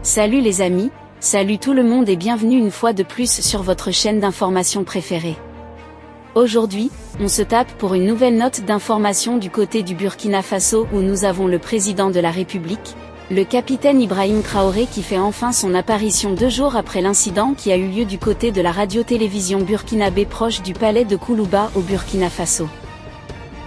Salut les amis, salut tout le monde et bienvenue une fois de plus sur votre chaîne d'information préférée. Aujourd'hui, on se tape pour une nouvelle note d'information du côté du Burkina Faso où nous avons le président de la République, le capitaine Ibrahim Traoré qui fait enfin son apparition 2 jours après l'incident qui a eu lieu du côté de la radio-télévision burkinabé proche du palais de Koulouba au Burkina Faso.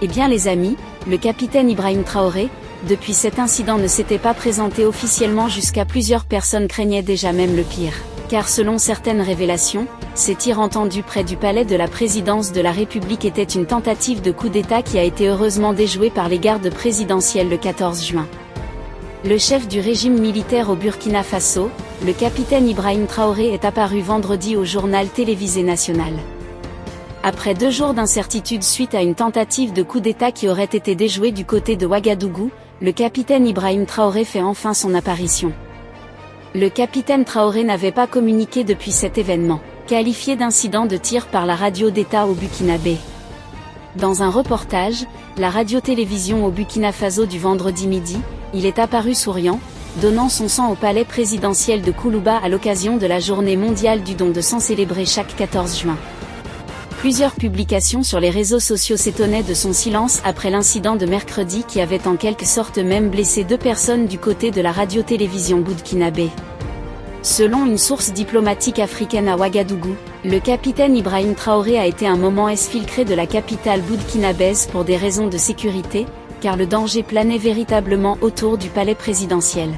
Eh bien les amis, le capitaine Ibrahim Traoré, depuis cet incident ne s'était pas présenté officiellement jusqu'à plusieurs personnes craignaient déjà même le pire. Car selon certaines révélations, ces tirs entendus près du palais de la présidence de la République étaient une tentative de coup d'État qui a été heureusement déjouée par les gardes présidentielles le 14 juin. Le chef du régime militaire au Burkina Faso, le capitaine Ibrahim Traoré est apparu vendredi au journal télévisé national. Après 2 jours d'incertitude suite à une tentative de coup d'État qui aurait été déjouée du côté de Ouagadougou, le capitaine Ibrahim Traoré fait enfin son apparition. Le capitaine Traoré n'avait pas communiqué depuis cet événement, qualifié d'incident de tir par la radio d'État au Burkinabé. Dans un reportage, la radio-télévision au Burkina Faso du vendredi midi, il est apparu souriant, donnant son sang au palais présidentiel de Koulouba à l'occasion de la journée mondiale du don de sang célébrée chaque 14 juin. Plusieurs publications sur les réseaux sociaux s'étonnaient de son silence après l'incident de mercredi qui avait en quelque sorte même blessé 2 personnes du côté de la radio-télévision burkinabé. Selon une source diplomatique africaine à Ouagadougou, le capitaine Ibrahim Traoré a été un moment exfiltré de la capitale burkinabèse pour des raisons de sécurité, car le danger planait véritablement autour du palais présidentiel.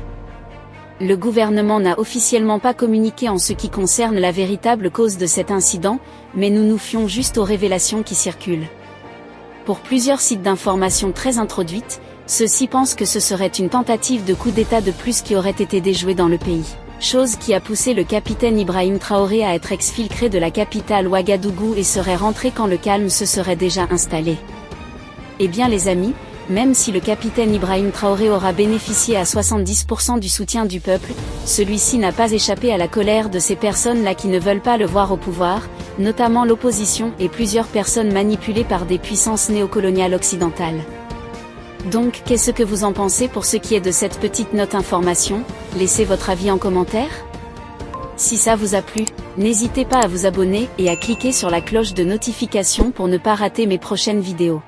Le gouvernement n'a officiellement pas communiqué en ce qui concerne la véritable cause de cet incident, mais nous nous fions juste aux révélations qui circulent. Pour plusieurs sites d'information très introduites, ceux-ci pensent que ce serait une tentative de coup d'État de plus qui aurait été déjouée dans le pays. Chose qui a poussé le capitaine Ibrahim Traoré à être exfiltré de la capitale Ouagadougou et serait rentré quand le calme se serait déjà installé. Eh bien les amis, même si le capitaine Ibrahim Traoré aura bénéficié à 70% du soutien du peuple, celui-ci n'a pas échappé à la colère de ces personnes-là qui ne veulent pas le voir au pouvoir, notamment l'opposition et plusieurs personnes manipulées par des puissances néocoloniales occidentales. Donc, qu'est-ce que vous en pensez pour ce qui est de cette petite note information? Laissez votre avis en commentaire. Si ça vous a plu, n'hésitez pas à vous abonner et à cliquer sur la cloche de notification pour ne pas rater mes prochaines vidéos.